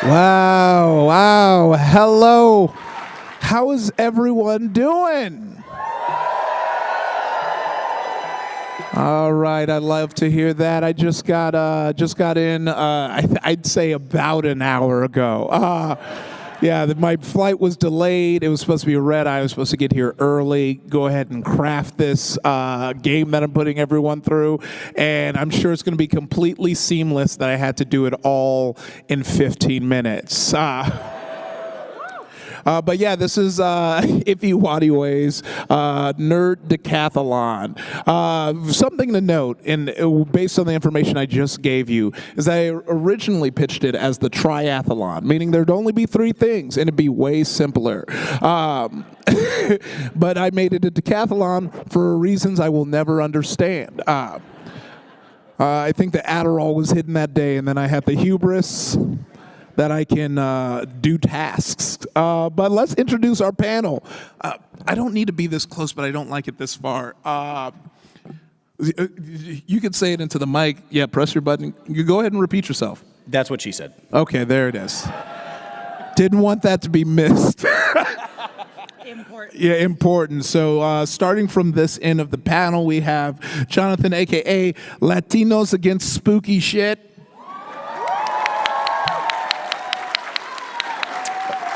Wow, wow. Hello. How is everyone doing? All right, I love to hear that. I just got in. I'd say about an hour ago. Yeah, my flight was delayed. It was supposed to be a red eye. I was supposed to get here early, go ahead and craft this game that I'm putting everyone through. And I'm sure it's going to be completely seamless that I had to do it all in 15 minutes. But yeah, this is Ify Nwadiwe's Nerd Decathlon. Something to note, and based on the information I just gave you, is I originally pitched it as the triathlon, meaning there'd only be 3 things, and it'd be way simpler. But I made it a decathlon for reasons I will never understand. I think the Adderall was hidden that day, and then I had the hubris that I can do tasks. But let's introduce our panel. I don't need to be this close, but I don't like it this far. You could say it into the mic. Yeah, press your button. You go ahead and repeat yourself. That's what she said. Okay, there it is. Didn't want that to be missed. Important. Yeah, important. So starting from this end of the panel, we have Jonathan, a.k.a. Latinos Against Spooky Shit.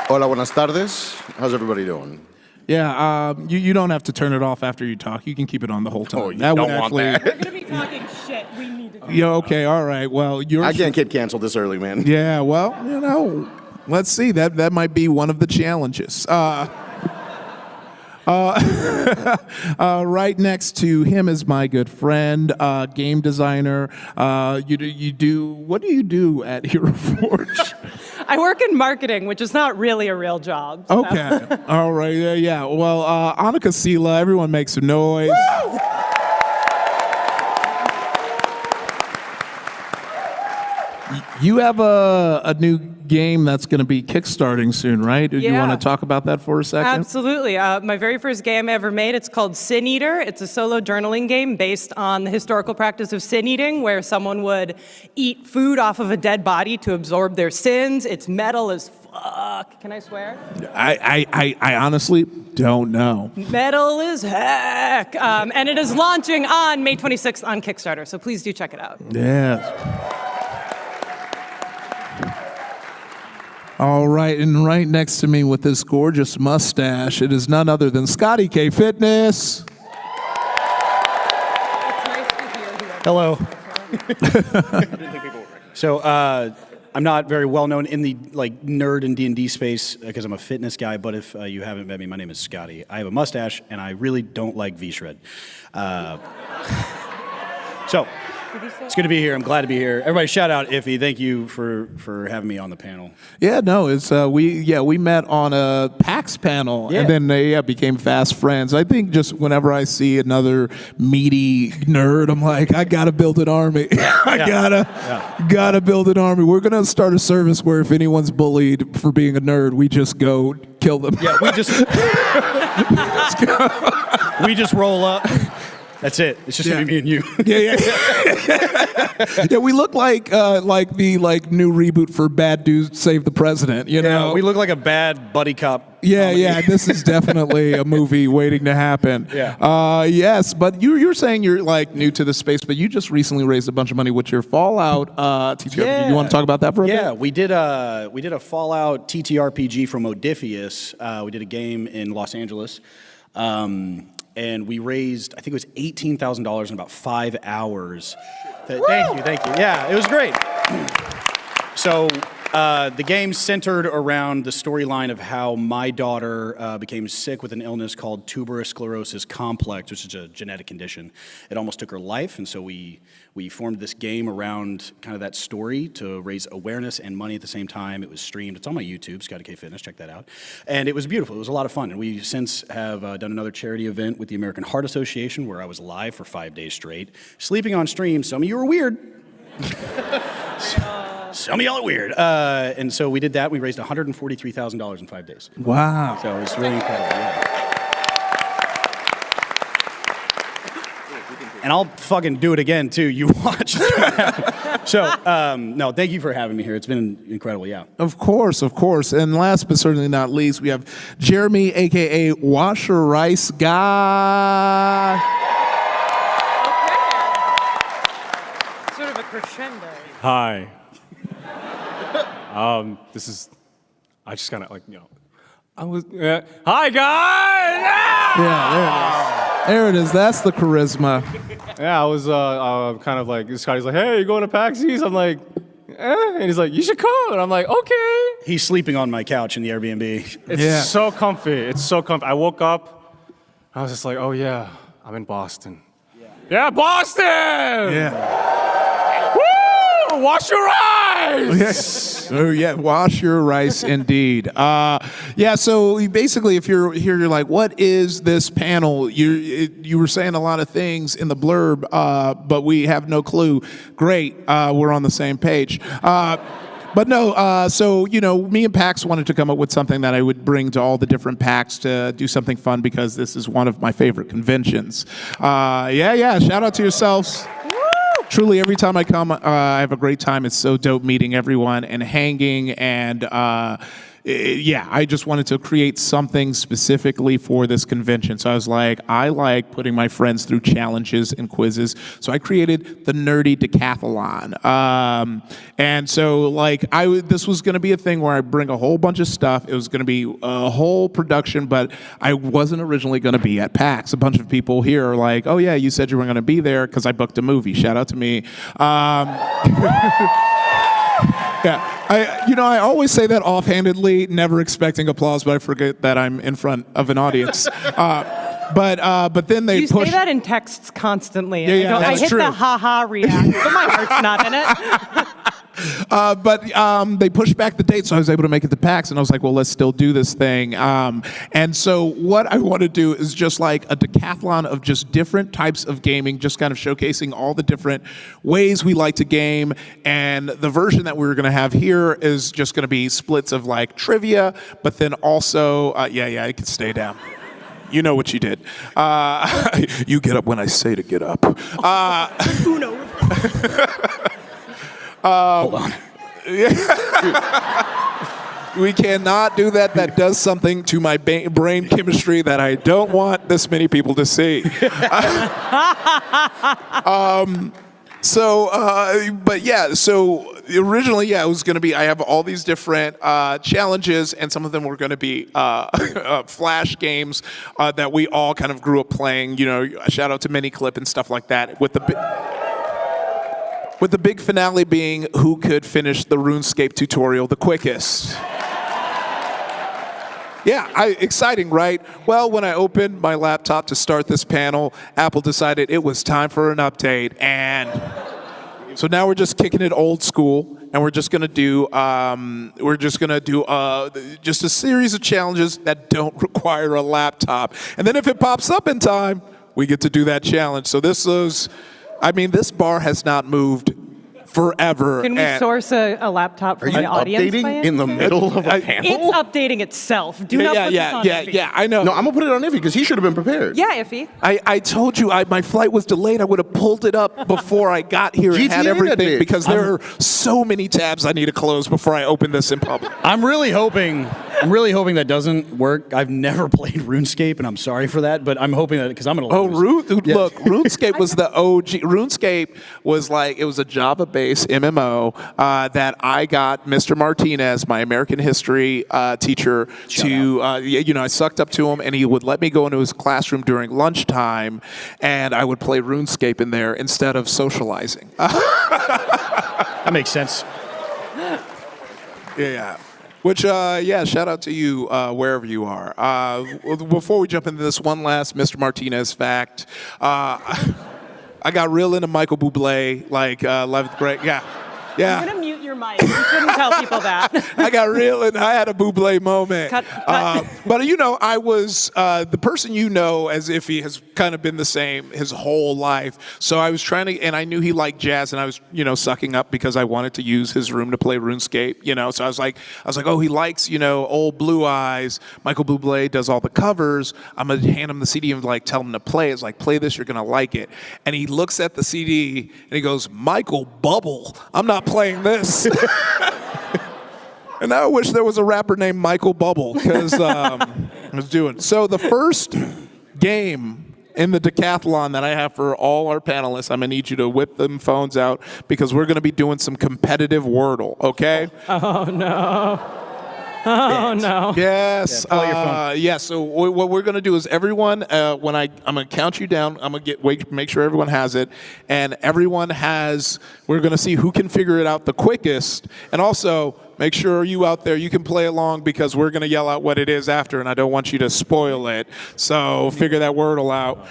Hola, buenas tardes. How's everybody doing? Yeah, you don't have to turn it off after you talk. You can keep it on the whole time. Oh, you don't want that. We're going to be talking shit. We need to do Yeah, okay, all right. Well, I can't get canceled this early, man. Yeah, well, let's see. That might be one of the challenges. Right next to him is my good friend, game designer. What do you do at Hero Forge? I work in marketing, which is not really a real job. So. Okay. All right. Yeah. Well, Annika Sela, everyone make some noise. Woo! You have a new game that's going to be kickstarting soon, right? Do you want to talk about that for a second? Absolutely. My very first game I ever made, it's called Sin Eater. It's a solo journaling game based on the historical practice of sin eating, where someone would eat food off of a dead body to absorb their sins. It's metal as fuck. Can I swear? I honestly don't know. Metal as heck. And it is launching on May 26th on Kickstarter, so please do check it out. Yeah. All right, and right next to me with this gorgeous mustache, it is none other than Scotty K Fitness. It's nice to hear whoever. Hello. So I'm not very well known in the nerd and D&D space because I'm a fitness guy. But if you haven't met me, my name is Scotty. I have a mustache, and I really don't like V-Shred. So. It's good to be here. I'm glad to be here. Everybody shout out Ify. Thank you for having me on the panel. Yeah, no, it's we met on a PAX panel and then became fast friends. I think just whenever I see another meaty nerd, I'm like, I gotta build an army. Gotta build an army. We're gonna start a service where if anyone's bullied for being a nerd, we just go kill them. Yeah, we just roll up. That's it. It's just gonna be me and you. Yeah. Yeah, we look like the new reboot for Bad Dudes Save the President. You know, we look like a bad buddy cop. Yeah. This is definitely a movie waiting to happen. Yeah. Yes, but you're saying you're new to the space, but you just recently raised a bunch of money with your Fallout TTRPG. Yeah. You want to talk about that for a bit? Yeah, we did a Fallout TTRPG from Odysseus. We did a game in Los Angeles. And we raised, I think it was $18,000 in about 5 hours. Thank you. Yeah, it was great. So the game centered around the storyline of how my daughter became sick with an illness called tuberous sclerosis complex, which is a genetic condition. It almost took her life, and so we formed this game around kind of that story to raise awareness and money at the same time. It was streamed. It's on my YouTube, Scotty K Fitness. Check that out. And it was beautiful. It was a lot of fun. And we since have done another charity event with the American Heart Association where I was live for 5 days straight, sleeping on stream. Some of you were weird. Some of y'all are weird. And so we did that. We raised $143,000 in 5 days. Wow. So it was really incredible. Yeah. And I'll fucking do it again, too. You watch. So, no, thank you for having me here. It's been incredible, yeah. Of course. And last but certainly not least, we have Jeremy, a.k.a. Wash Your Rice Guy. Okay. Sort of a crescendo. Hi. This is. I just kind of I was. Hi guys. Yeah, there it is. That's the charisma. Yeah, I was kind of like this guy's like, hey, you going to PAX East? I'm like, and he's like, you should come. And I'm like, okay. He's sleeping on my couch in the Airbnb. It's so comfy. It's so comfy. I woke up. I was just like, oh yeah, I'm in Boston. Yeah, Boston. Yeah. Woo! Wash your eyes. Yes. Oh yeah, wash your rice indeed. So basically if you're here, you're like, what is this panel? You were saying a lot of things in the blurb, but we have no clue. Great, we're on the same page. But no, so, me and PAX wanted to come up with something that I would bring to all the different PAX to do something fun because this is one of my favorite conventions. Shout out to yourselves. Truly, every time I come, I have a great time. It's so dope meeting everyone and hanging and I just wanted to create something specifically for this convention. So I was like, I like putting my friends through challenges and quizzes. So I created the Nerdy Decathlon. And so this was going to be a thing where I bring a whole bunch of stuff. It was going to be a whole production, but I wasn't originally going to be at PAX. A bunch of people here are like, oh yeah, you said you were going to be there because I booked a movie. Shout out to me. Yeah, I always say that offhandedly, never expecting applause, but I forget that I'm in front of an audience. But then they You push. say that in texts constantly. Yeah, I that's hit true. the ha-ha react, but my heart's not in it. But they pushed back the date, so I was able to make it to PAX, and I was like, well, let's still do this thing. And so what I want to do is just like a decathlon of just different types of gaming, just kind of showcasing all the different ways we like to game. And the version that we're going to have here is just going to be splits of like trivia, but then also, I can stay down. You know what you did. You get up when I say to get up. Uno. Hold on. We cannot do that. That does something to my brain chemistry that I don't want this many people to see. So originally, it was going to be, I have all these different challenges, and some of them were going to be flash games that we all kind of grew up playing, shout out to Miniclip and stuff like that, with the big finale being who could finish the RuneScape tutorial the quickest. Yeah, exciting, right? Well, when I opened my laptop to start this panel, Apple decided it was time for an update, and so now we're just kicking it old school, and we're just gonna do just a series of challenges that don't require a laptop, and then if it pops up in time, we get to do that challenge. So this bar has not moved forever. Can we source a laptop from the audience? Updating in the middle of a panel? It's updating itself. Do not put this on Ify. Yeah, I know. No, I'm gonna put it on Ify because he should have been prepared. Yeah, Ify. I told you my flight was delayed. I would have pulled it up before I got here and had GTA everything that because there are so many tabs I need to close before I open this in public. I'm really hoping that doesn't work. I've never played RuneScape, and I'm sorry for that, but I'm hoping that because I'm gonna lose. Look, RuneScape was the OG. RuneScape was it was a Java-based MMO that I got Mr. Martinez, my American history teacher, I sucked up to him, and he would let me go into his classroom during lunchtime, and I would play RuneScape in there instead of socializing. That makes sense. Yeah. Which, shout out to you wherever you are. Before we jump into this, one last Mr. Martinez fact. I got real into Michael Bublé, 11th grade. Yeah. I'm going to mute your mic. You shouldn't tell people that. I got real and I had a Buble moment. Cut. But I was the person as if he has kind of been the same his whole life. So I was trying to, and I knew he liked jazz, and I was, sucking up because I wanted to use his room to play RuneScape, So I was like, oh, he likes, old Blue Eyes. Michael Bublé does all the covers. I'm gonna hand him the CD and tell him to play. It's like, play this, you're gonna like it. And he looks at the CD and he goes, Michael Bubble, I'm not playing this. And I wish there was a rapper named Michael Bubble, because I was doing. So the first game in the decathlon that I have for all our panelists, I'm going to need you to whip them phones out, because we're going to be doing some competitive Wordle, okay? Oh, no. Oh, no. Yes. pull out your phone. Yeah, so what we're going to do is everyone, I'm going to count you down. I'm going to make sure everyone has it. And we're going to see who can figure it out the quickest. And also, make sure you out there, you can play along, because we're going to yell out what it is after, and I don't want you to spoil it. So figure that Wordle out.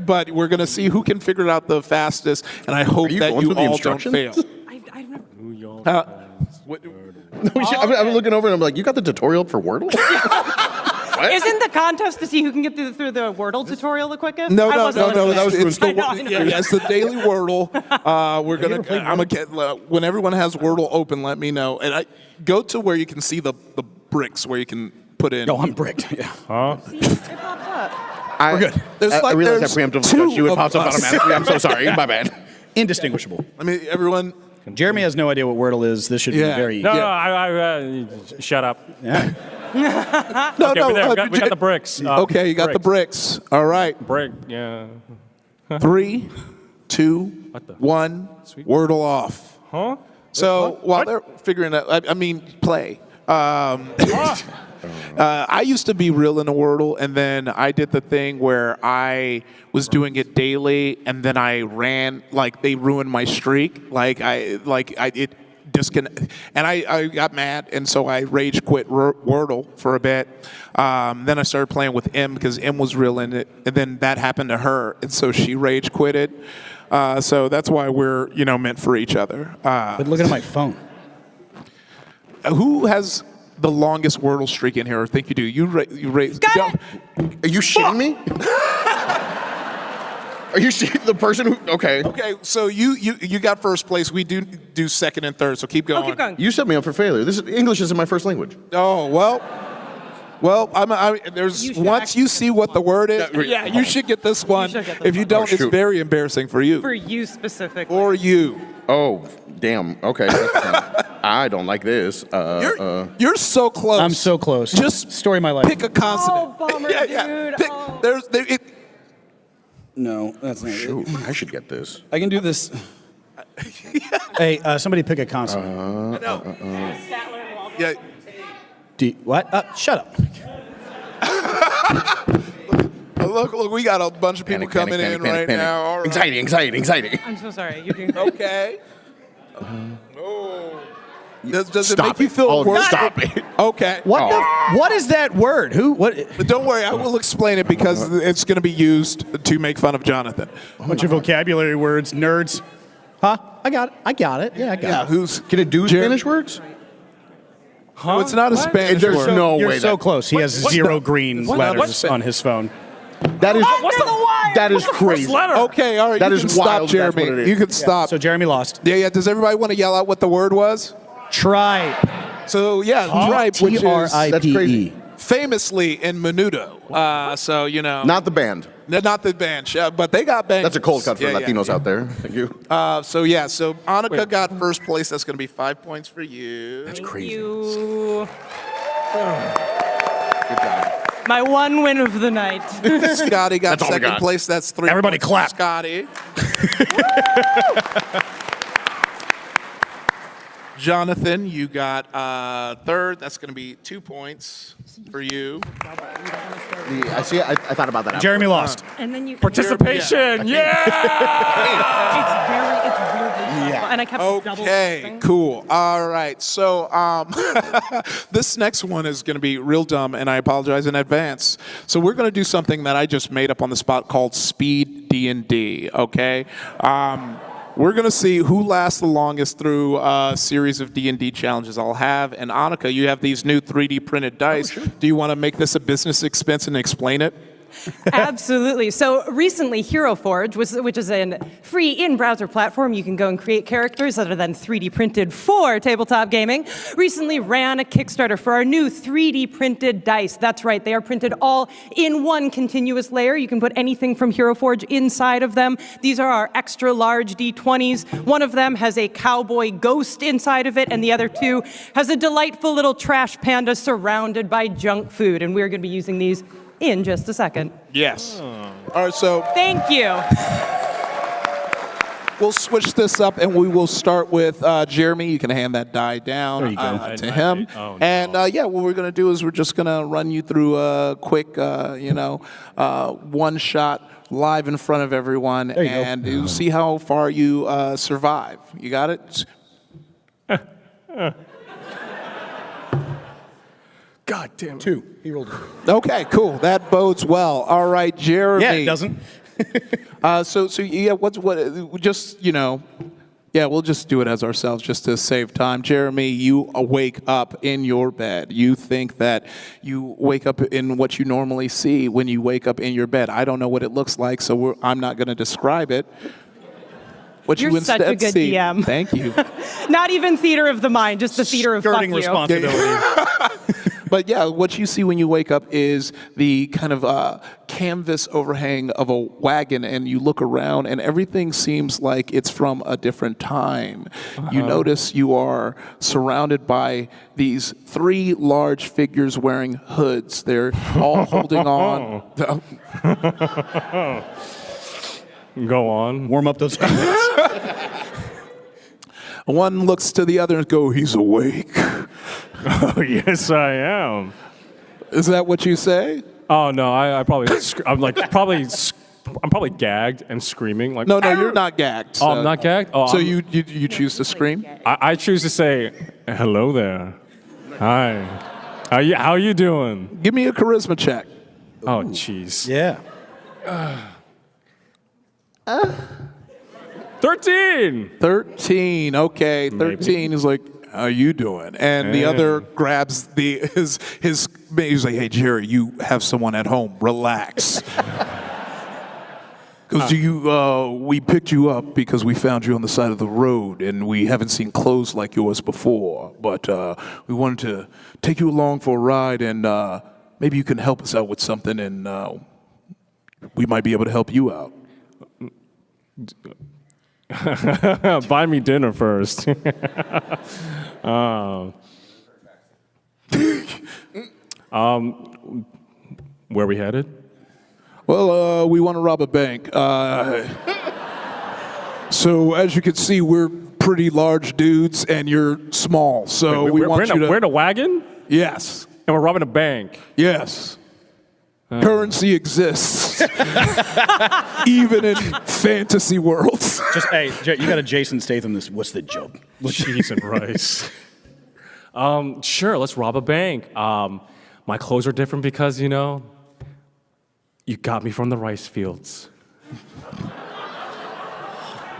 But we're going to see who can figure it out the fastest, and I hope that you all don't fail. I've never... I'm looking over and I'm like, you got the tutorial for Wordle? Isn't the contest to see who can get through the Wordle tutorial the quickest? No, I wasn't listening. that was it's the, I know. yeah, it's the daily Wordle. When everyone has Wordle open, let me know. And I go to where you can see the bricks where you can put in. No, I'm bricked. Yeah. See, it pops up. We're good. I realized I preemptively touched you. It pops up automatically. I'm so sorry. My bad. Indistinguishable. I mean, everyone. Jeremy has no idea what Wordle is. This should be very... No, I shut up. Yeah. No, Okay, we got the bricks. Okay, you got the bricks. All right. Brick, yeah. 3, 2, 1. Wordle off. Huh? So while they're figuring out, play. I used to be real into Wordle, and then I did the thing where I was doing it daily, and then I ran, they ruined my streak. It disconnect, and I got mad, and so I rage quit Wordle for a bit. Then I started playing with M, because M was real in it, and then that happened to her, and so she rage quitted. So that's why we're meant for each other. But look at my phone. Who has the longest Wordle streak in here? I think you do. You raise. Got it. Are you shitting me? Are you the person who? Okay. Okay, so you got first place. We do second and third. So keep going. Oh, keep going. You set me up for failure. English isn't my first language. Oh well. There's You should once actually you see what the word is. Yeah, You should get this one. should get this If you one. don't, it's shoot. very embarrassing for you. For you specifically. Or you. Oh, damn. Okay. I don't like this. You're so close. I'm so close. Just story of my life. pick a consonant. Oh, bummer, dude. Pick, Oh. No, that's not it. Shoot, I should get this. I can do this. Hey, somebody pick a consonant. Yeah. What? Shut up. Look, we got a bunch of people coming in right now. All right. Anxiety. I'm so sorry. You do. Okay. Oh. Does it Stop make you feel it. worse? Stop it. Okay. What is that word? What? But don't worry, I will explain it, because it's going to be used to make fun of Jonathan. A bunch of vocabulary words, nerds. Huh? I got it. Yeah, I got it. Can it do Spanish words? No, it's not a Spanish There's word. no You're way. so close. He has zero green letters on his phone. That is crazy. Okay, all right. That you is can stop, wild, that's Jeremy. what it is. You can stop. So Jeremy lost. Yeah. Does everybody want to yell out what the word was? Tripe. So tripe, which is That's crazy. famously in Menudo. Not the band. They're not the band, but they got bangers. That's a cold cut for Yeah, Latinos yeah. out there. Thank you. So Annika got first place. That's going to be 5 points for you. That's Thank crazy. you. Good job. My one win of the night. Scotty got That's all we second got. place. That's 3 Everybody points for clap. Scotty. Jonathan, you got third. That's going to be 2 points for you. I see. I thought about that. Jeremy lost. And then you Participation, yeah! It's weirdly yeah. And I kept double Okay, thing. cool. All right. So this next one is going to be real dumb, and I apologize in advance. So we're going to do something that I just made up on the spot called Speed D&D, okay? We're going to see who lasts the longest through a series of D&D challenges I'll have. And Annika, you have these new 3D printed dice. Sure. Do you want to make this a business expense and explain it? Absolutely. So recently, Hero Forge, which is a free in-browser platform, you can go and create characters that are then 3D printed for tabletop gaming, recently ran a Kickstarter for our new 3D printed dice. That's right, they are printed all in one continuous layer. You can put anything from Hero Forge inside of them. These are our extra large D20s. One of them has a cowboy ghost inside of it, and the other two has a delightful little trash panda surrounded by junk food. And we're going to be using these in just a second. Yes. All right, so Thank you. we'll switch this up, and we will start with Jeremy. You can hand that die down There you go. to him. Oh, no. And yeah, what we're going to do is we're just going to run you through a quick, one-shot live in front of everyone, you go. and you'll see how far you survive. You got it? God damn it. 2. He rolled it. Okay, cool. That bodes well. All right, Jeremy. Yeah, it doesn't. So yeah, we'll just do it as ourselves just to save time. Jeremy, you wake up in your bed. You think that you wake up in what you normally see when you wake up in your bed. I don't know what it looks like, so I'm not going to describe it. What You're you instead such a good see, DM. Thank you. Not even theater of the mind, just the theater of fuck Skirting you. responsibility. But yeah, what you see when you wake up is the kind of canvas overhang of a wagon, and you look around, and everything seems like it's from a different time. You notice you are surrounded by these 3 large figures wearing hoods. They're all holding on. Go on. Warm up those hands. One looks to the other and go, "He's awake." Oh, yes, I am. Is that what you say? Oh no, I probably I'm probably gagged and screaming like. No, you're not gagged. Oh, I'm not gagged. Oh, So you choose to scream? I choose to say, "Hello there, hi, how you doing?" Give me a charisma check. Oh, jeez. Yeah. 13. 13. Okay, 13 is like, "How you doing?" And the Yeah. other grabs his he's like, "Hey Jerry, you have someone at home. Relax." Because we picked you up because we found you on the side of the road, and we haven't seen clothes like yours before. But we wanted to take you along for a ride, and maybe you can help us out with something, and we might be able to help you out. Buy me dinner first. Where we headed? Well, we want to rob a bank. So as you can see, we're pretty large dudes, and you're small. So we want you to. We're in a wagon, Yes. and we're robbing a bank. Yes. Currency exists, even in fantasy worlds. Just, hey, you got a Jason Statham this. What's the joke? Cheese and rice. Sure, let's rob a bank. My clothes are different because, you got me from the rice fields.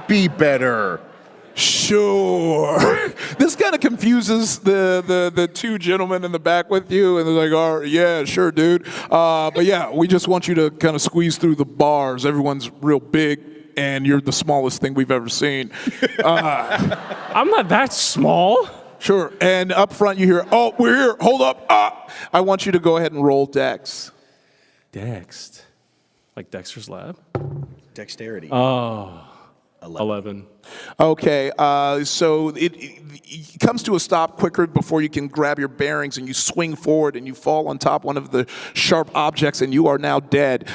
Be better. Sure. This kind of confuses the 2 gentlemen in the back with you, and they're like, "Oh, yeah, sure, dude. But yeah, we just want you to kind of squeeze through the bars. Everyone's real big, and you're the smallest thing we've ever seen." I'm not that small. Sure. And up front, you hear, "Oh, we're here. Hold up. I want you to go ahead and roll Dex." Dext. Like Dexter's Lab? Dexterity. 11. Okay, so it comes to a stop quicker before you can grab your bearings, and you swing forward and you fall on top one of the sharp objects, and you are now dead.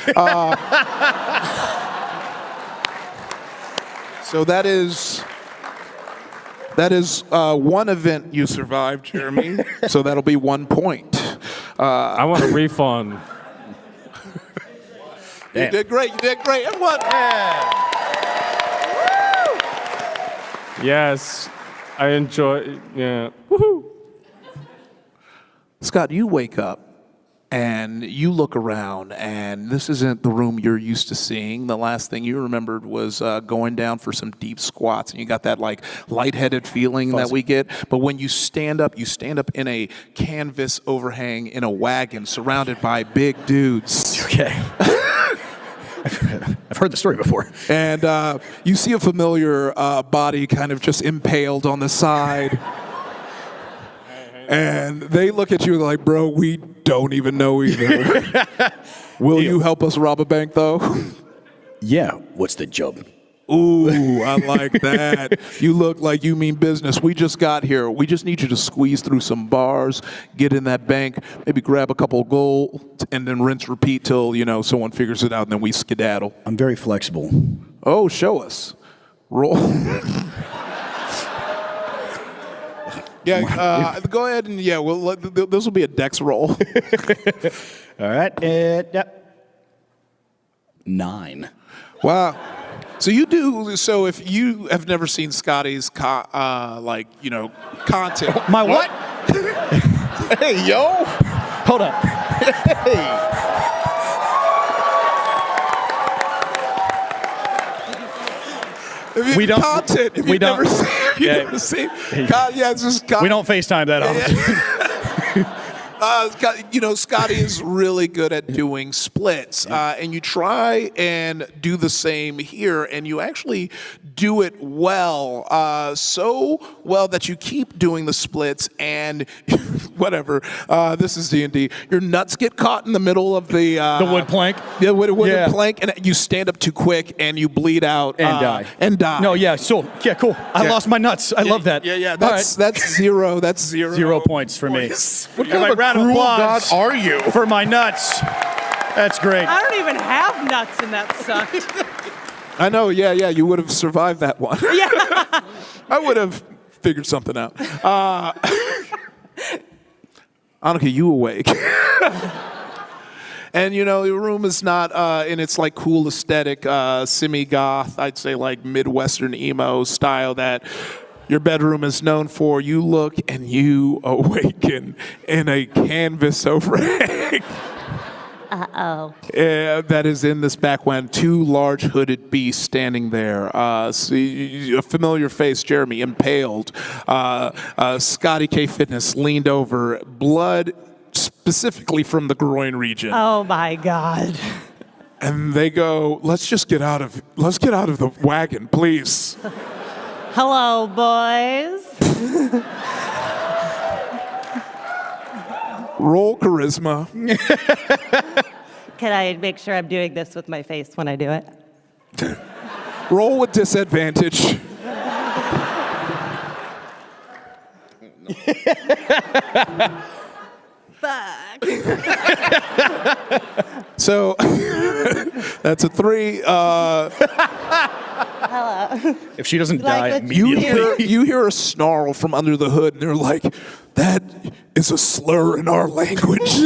So that is one event you survived, Jeremy. So that'll be 1 point. I want a refund. You did great. Everyone. Yes, I enjoy. Yeah. Woohoo. Scott, you wake up And you look around, and this isn't the room you're used to seeing. The last thing you remembered was going down for some deep squats, and you got that like lightheaded feeling that we get. But when you stand up in a canvas overhang in a wagon surrounded by big dudes. Okay. I've heard the story before. And you see a familiar body kind of just impaled on the side. And they look at you like, bro, we don't even know either. Will you help us rob a bank, though? Yeah, what's the job? Ooh, I like that. You look like you mean business. We just got here. We just need you to squeeze through some bars, get in that bank, maybe grab a couple of gold, and then rinse, repeat till, someone figures it out, and then we skedaddle. I'm very flexible. Oh, show us. Roll. Yeah, go ahead and this will be a dex roll. All right, yep. 9. Wow. So you do. So if you have never seen Scotty's content, My what? Hey, yo. Hold up. Hey. We don't- content. If we you've don't- never seen, Yeah. it's just content. We don't FaceTime that often. Scotty is really good at doing splits, and you try and do the same here, and you actually do it well, so well that you keep doing the splits, and whatever. This is D&D. Your nuts get caught in the middle of the wood plank. Yeah, wooden Yeah. plank, and you stand up too quick, and you bleed out And die. No, yeah, so yeah, cool. I lost my nuts. I love that. Yeah. All That's zero. That's 0. 0 points for me. What kind of a round of cruel applause god are you? for my nuts. That's great. I don't even have nuts, and that sucked. I know, yeah, you would have survived that one. Yeah. I would have figured something out. Annika, you awake. And, the room is not in its, cool aesthetic, semi-goth, I'd say, Midwestern emo style that your bedroom is known for. You look and you awaken in a canvas overhang. Uh-oh. That is in this back when 2 large hooded beasts standing there. A familiar face, Jeremy, impaled. Scotty K Fitness leaned over, blood specifically from the groin region. Oh my God. And they go, let's get out of the wagon, please. Hello, boys. Roll charisma. Can I make sure I'm doing this with my face when I do it? Roll with disadvantage. Fuck. So that's a 3. Hello. If she doesn't die Like, immediately. You hear a snarl from under the hood, and they're like, that is a slur in our language.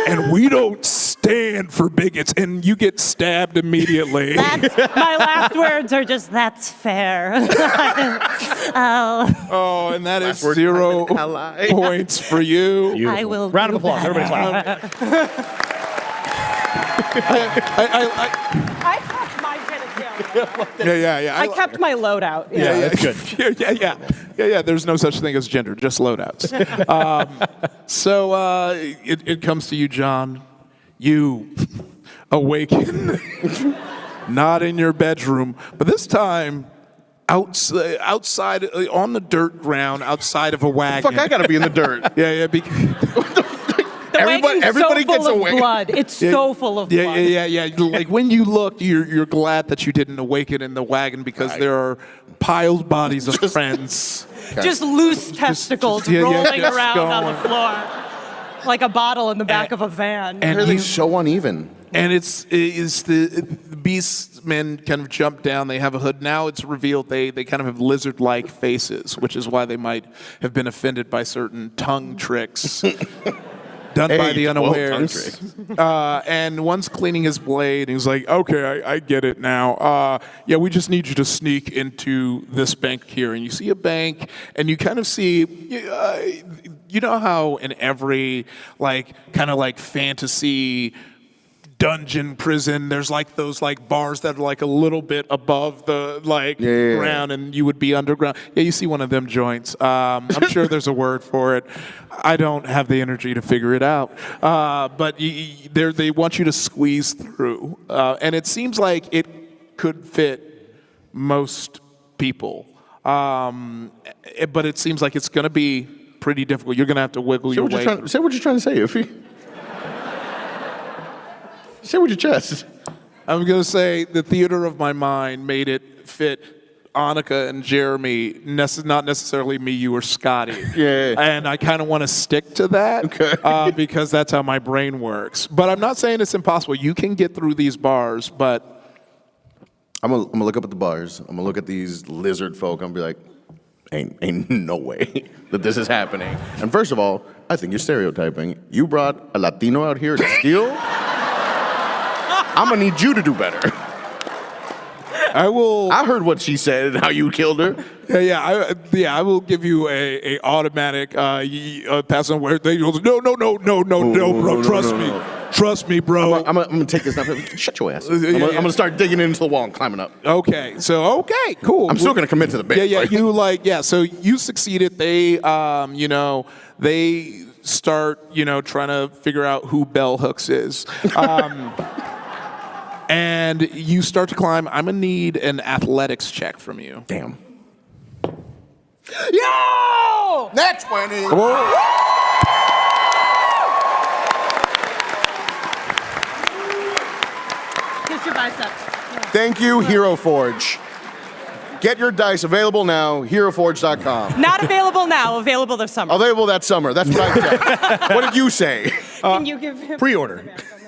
And we don't stand for bigots, and you get stabbed immediately. My last words are just, that's fair. Oh, Oh, and that is word, 0 I'm an ally. points for you. I will. Round of do applause. better. Everybody clap. I kept my genitalia. Yeah. I kept my loadout. Yeah, that's good. Yeah. There's no such thing as gender, just loadouts. So it comes to you, John. You awaken, not in your bedroom, but this time outside on the dirt ground, outside of a wagon. Fuck, I gotta be in the dirt. Yeah. The wagon's everybody so full gets of away. blood. It's so full of blood. Yeah. Like when you look, you're glad that you didn't awaken in the wagon because there are piled bodies of friends. Just loose testicles yeah, rolling just around on the going. floor. Like a bottle in the back of a van. And Why are they you- so uneven? And it's the beast men kind of jump down. They have a hood. Now it's revealed they kind of have lizard-like faces, which is why they might have been offended by certain tongue tricks done by the tongue unawares. And one's cleaning his blade. And he's like, okay, I get it now. Yeah, we just need you to sneak into this bank here. And you see a bank, and you kind of see you know how in every like kind of like fantasy dungeon prison there's like those like bars that are like a little bit above the like ground and you would be underground. Yeah, you see one of them joints. I'm sure there's a word for it. I don't have the energy to figure it out. But they want you to squeeze through. And it seems like it could fit most people. But it seems like it's going to be pretty difficult. You're going to have to wiggle your way. Say what you're trying to say, Ify. Say with your chest. I'm going to say the theater of my mind made it fit Annika and Jeremy, not necessarily me, you, or Scotty. Yeah. And I kind of want to stick to that because that's how my brain works. But I'm not saying it's impossible. You can get through these bars, but... I'm gonna look up at the bars. I'm gonna look at these lizard folk. I'm gonna be like, ain't no way that this is happening. And first of all, I think you're stereotyping. You brought a Latino out here to steal? I'm gonna need you to do better. I will. I heard what she said and how you killed her. I will give you a automatic pass on where they go. No, bro. Trust me, bro. I'm gonna take this now. Shut your ass. I'm gonna start digging into the wall and climbing up. Okay, cool. I'm still gonna commit to the bit. So you succeeded. They, they start, trying to figure out who Bell Hooks is. And you start to climb. I'm gonna need an athletics check from you. Damn. Yo! That's 20. Kiss your biceps. Thank you, Hero Forge. Get your dice available now, heroforge.com. Not available now, available this summer. Available that summer. That's what I said. What did you say? Can you give him Pre-order.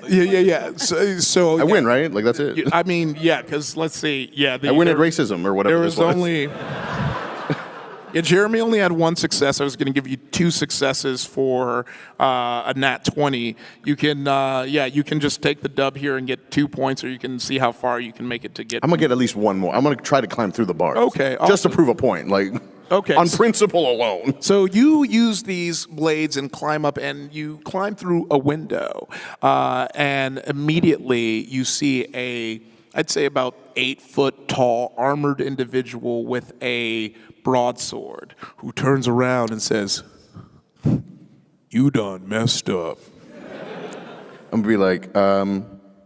Yeah. So I win, right? Like, that's it. I mean, yeah, because let's see. Yeah, I win at racism or whatever There this was was. only... Yeah, Jeremy only had one success. I was going to give you 2 successes for a nat 20. You can, you can just take the dub here and get 2 points, or you can see how far you can make it to get. I'm going to get at least one more. I'm going to try to climb through the bars. Okay, Just to awesome. prove a point. On principle alone. So you use these blades and climb up, and you climb through a window, and immediately you see I'd say about 8 foot tall armored individual with a broadsword who turns around and says, "You done messed up." I'm going to be like,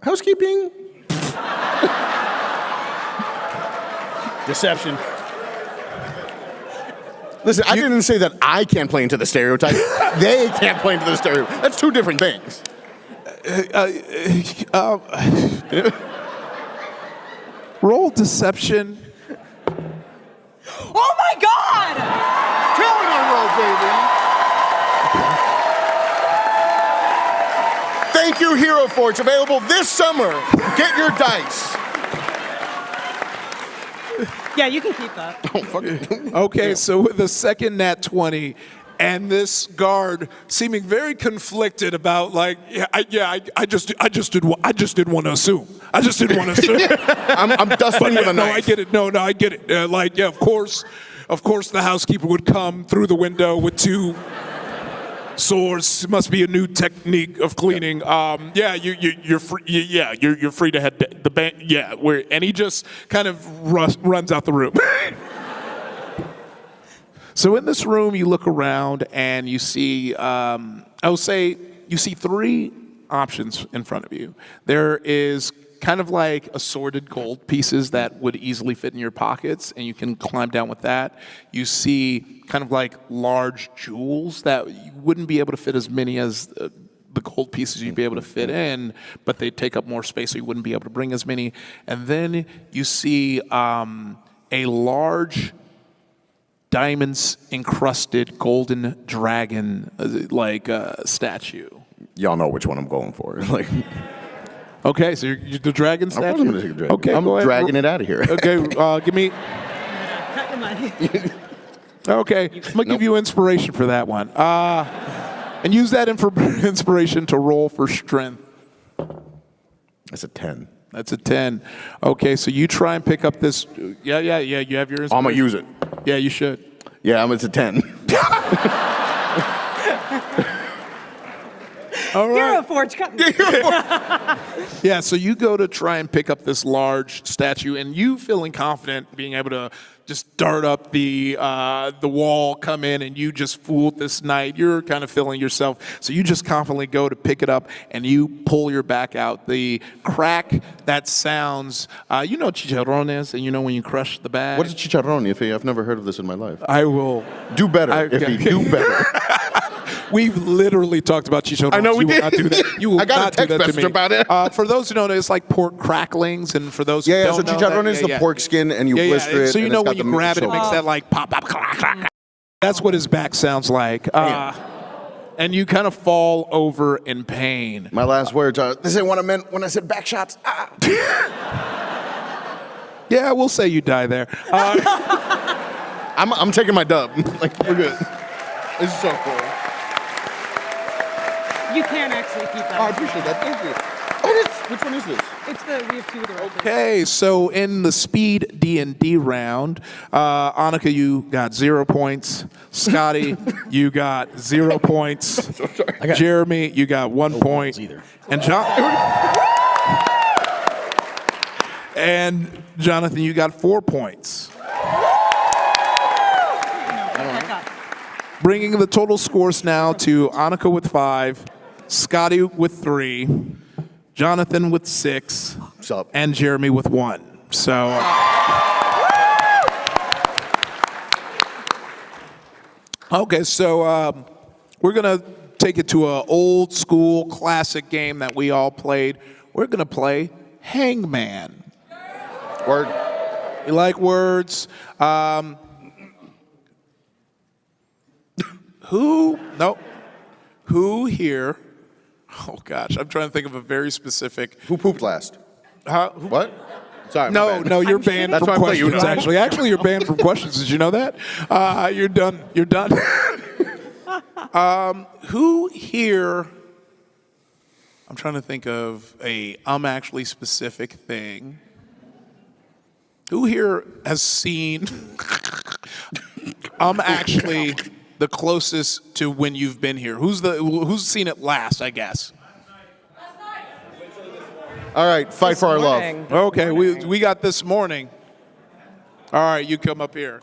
housekeeping? Deception. Listen, I didn't say that I can't play into the stereotype. They can't play into the stereotype. That's 2 different things. Roll deception. Oh my God! Tell me to roll, baby. Thank you, Hero Forge. Available this summer. Get your dice. Yeah, you can keep that. Okay, so with the second nat 20, and this guard seeming very conflicted about I just didn't want to assume. I just didn't want to assume. I'm dusting with a No, knife. I get it. No, I get it. Of course, the housekeeper would come through the window with 2 swords. It must be a new technique of cleaning. You're free. You're free to head the bank. Yeah, and he just kind of runs out the room. So in this room, you look around and you see, you see 3 options in front of you. There is kind of like assorted gold pieces that would easily fit in your pockets, and you can climb down with that. You see kind of like large jewels that you wouldn't be able to fit as many as the gold pieces you'd be able to fit in, but they take up more space, so you wouldn't be able to bring as many. And then you see a large diamonds encrusted golden dragon statue. Y'all know which one I'm going for. Okay, so you're the dragon statue? Of course I'm going to take a dragon. Okay, I'm go ahead. dragging it out of here. Okay, give me... Cut your money. Okay, I'm going to give you inspiration for that one. And use that inspiration to roll for strength. That's a 10. That's a 10. Okay, so you try and pick up this... Yeah, you have your inspiration. I'm going to use it. Yeah, you should. Yeah, it's a 10. All right. Hero Forge, cut me. Yeah, so you go to try and pick up this large statue, and you feeling confident being able to just dart up the wall, come in, and you just fooled this knight. You're kind of feeling yourself. So you just confidently go to pick it up, and you pull your back out. The crack that sounds, you know what chicharrón is, and you know when you crush the bag? What is chicharrón, Ify? I've never heard of this in my life. I will. Do better, Ify. Do better. We've literally talked about chicharrón. I know we You will did. not do that. You will I got a not text do that to message me. about it. For those who don't know, it's like pork cracklings, and for those who Yeah, don't so know, chicharrón that, is the pork skin, and you blister it. So you and know it's when got you the grab it, it meat makes soaked. that like pop, pop, clack, clack. That's what his back sounds like. And you kind of fall over in pain. My last words are, this ain't what I meant when I said back shots. Ah. Yeah, we'll say you die there. I'm taking my dub. Like, we're good. This is so cool. You can actually keep that. Oh, I appreciate that. Thank you. Oh, which one is this? We have two of the records. Okay, so in the speed D&D round, Annika, you got 0 points. Scotty, you got 0 points. Jeremy, you got 1 point. And and Jonathan, you got 4 points. Bringing the total scores now to Annika with 5, Scotty with 3, Jonathan with 6, What's up? and Jeremy with 1. So, okay, so we're gonna take it to an old school classic game that we all played. We're gonna play Hangman. Word. You like words? Who here? Oh gosh, I'm trying to think of a very specific. Who pooped last? What? Sorry. my No, bad. no, you're banned That's from why I play you questions. now. Actually, you're banned from questions. Did you know that? You're done. You're done. Who here? I'm trying to think of a actually specific thing. Who here has seen? Actually the closest to when you've been here. Who's seen it last? I guess. All right, fight for our love. Morning. Okay, we got this morning. All right, you come up here.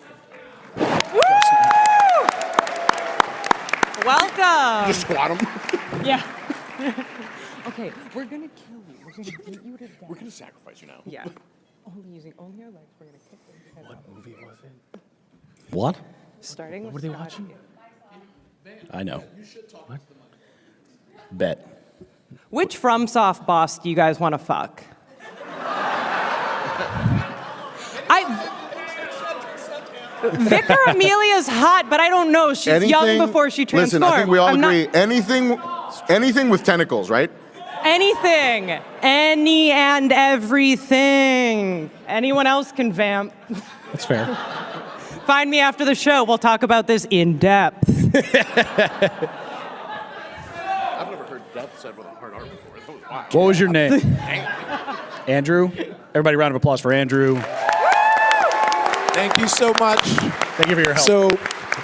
Welcome. Just squat him. Yeah. Okay, we're gonna kill you. We're gonna beat you to death. We're gonna sacrifice you now. Yeah. Only our legs. We're gonna kick them. What movie was it? What? Starting with. What are they watching? I know. Bet. Which FromSoft boss do you guys want to fuck? Vicar Amelia's hot, but I don't know. She's young before she transformed. Listen, I think we all I'm agree. not- Anything with tentacles, right? Anything. Any and everything. Anyone else can vamp. That's fair. Find me after the show. We'll talk about this in depth. I've never heard death said with a hard R before. That was wild. What was your name? Andrew? Everybody, round of applause for Andrew. Thank you so much. Thank you for your help. So,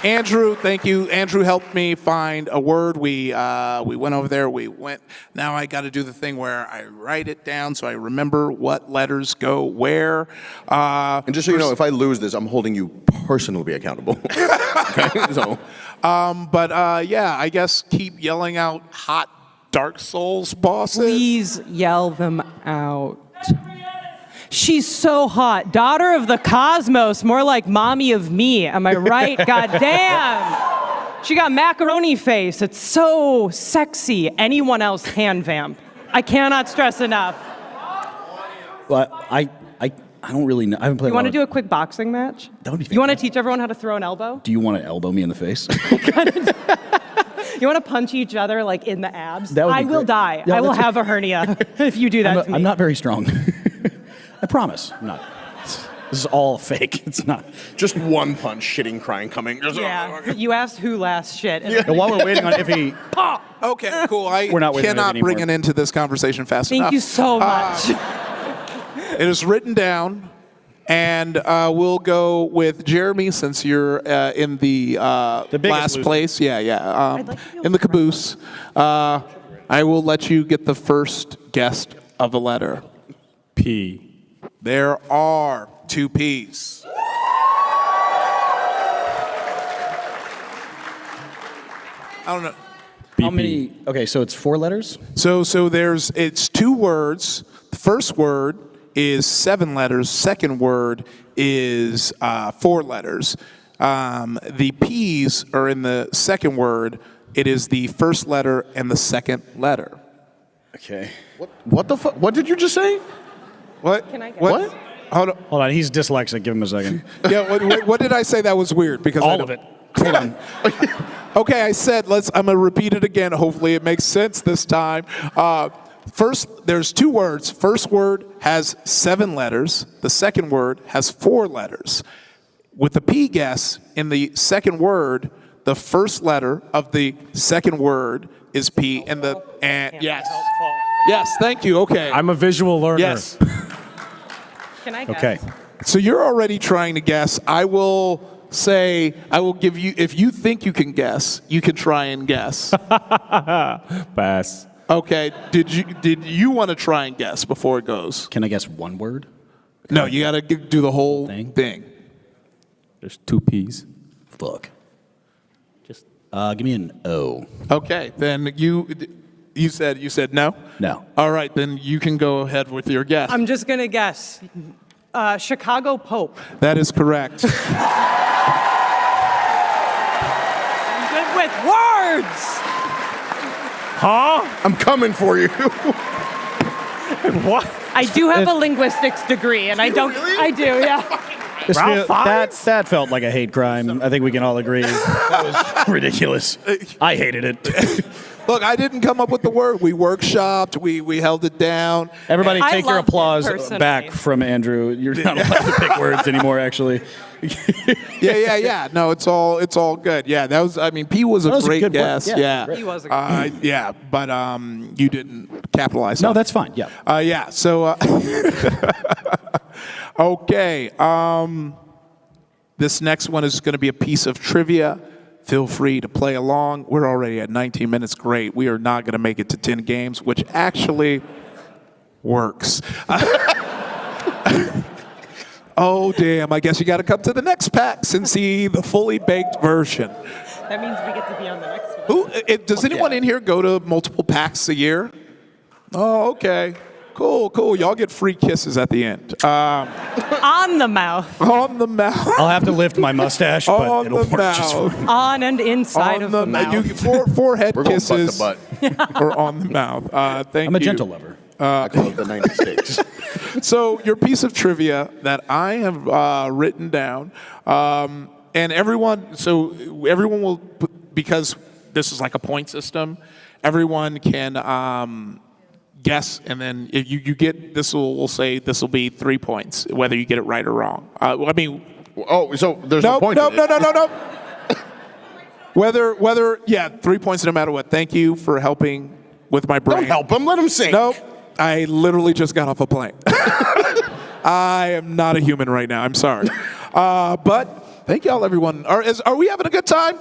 Andrew, thank you. Andrew helped me find a word. We went over there. Now I got to do the thing where I write it down so I remember what letters go where. And just so you know, if I lose this, I'm holding you personally accountable. Okay? So, yeah, I guess keep yelling out hot Dark Souls bosses. Please yell them out. She's so hot. Daughter of the cosmos, more like mommy of me. Am I right? God damn. She got macaroni face. It's so sexy. Anyone else hand vamp. I cannot stress enough. But I don't really know. I haven't played. You want to do a quick boxing match? That would be You want to fantastic. teach everyone how to throw an elbow? Do you want to elbow me in the face? You want to punch each other like in the abs? That would be I will great. die. Yeah, I will that's- have a hernia if you do that to me. I'm not very strong. I promise. I'm not. This is all fake. It's not. just one punch, shitting, crying, coming. Just, Yeah. You asked who last shit. And And while we're waiting on Ify, Okay, cool. I We're not waiting on it cannot anymore. bring it into this conversation fast enough. Thank you so much. It is written down, and we'll go with Jeremy since you're in the biggest last loser. place. Yeah. like to be able In the to caboose. I will let you get the first guess of a letter. P. There are 2 P's. I don't know. How many? Okay, so it's 4 letters? So it's 2 words. The first word is 7 letters. Second word is 4 letters. The P's are in the second word. It is the first letter and the second letter. Okay. What the fuck? What did you just say? What? Can I guess? What? Hold on. Hold on, he's dyslexic. Give him a second. Yeah. What did I say that was weird? Because All of it. Hold on. Okay, I said I'm gonna repeat it again. Hopefully, it makes sense this time. First, there's 2 words. First word has 7 letters. The second word has 4 letters. With the P guess in the second word, the first letter of the second word is P, and yes, thank you. Okay, I'm a visual learner. yes. Can I guess? Okay. So you're already trying to guess. I will give you, if you think you can guess, you can try and guess. Pass. Okay. Did you want to try and guess before it goes? Can I guess one word? No, you got to do the whole thing. There's 2 P's. Fuck. Just give me an O. Okay. Then you said no? No. All right, then you can go ahead with your guess. I'm just going to guess. Chicago Pope. That is correct. I'm good with words. Huh? I'm coming for you. What? I do have a linguistics degree, and I don't. I do, yeah. That felt like a hate crime. I think we can all agree. That was ridiculous. I hated it. Look, I didn't come up with the word. We workshopped. We held it down. Everybody I take your loved it, applause personally. back from Andrew. You're not allowed to pick words anymore, actually. Yeah. No, it's all good. Yeah, that was. I mean, P was a That was a great good word. guess. Yeah, Yeah, great. He was a good yeah, but you didn't capitalize. No, on it. that's fine. Yeah. Yeah. So, okay. This next one is going to be a piece of trivia. Feel free to play along. We're already at 19 minutes. Great. We are not going to make it to 10 games, which actually works. Oh, damn. I guess you got to come to the next PAX and see the fully baked version. That means we get to be on the next one. Does anyone in here go to multiple PAX a year? Oh, okay. Cool. Y'all get free kisses at the end. On the mouth. On the mouth. I'll have to lift my mustache, but On it'll the work just mouth. fine. On and inside of the mouth. You get forehead We're going kisses butt to butt. or on the mouth. Thank I'm a you. gentle lover. I call it the 96. So your piece of trivia that I have written down, and everyone will, because this is like a point system, everyone can guess, and then if you get this, we'll say this will be 3 points, whether you get it right or wrong. I mean, Oh, so there's no point. no. in it. Whether 3 points no matter what. Thank you for helping with my brain. Don't help him. Let him sing. Nope. I literally just got off a plane. I am not a human right now. I'm sorry. But thank y'all, everyone. Are we having a good time?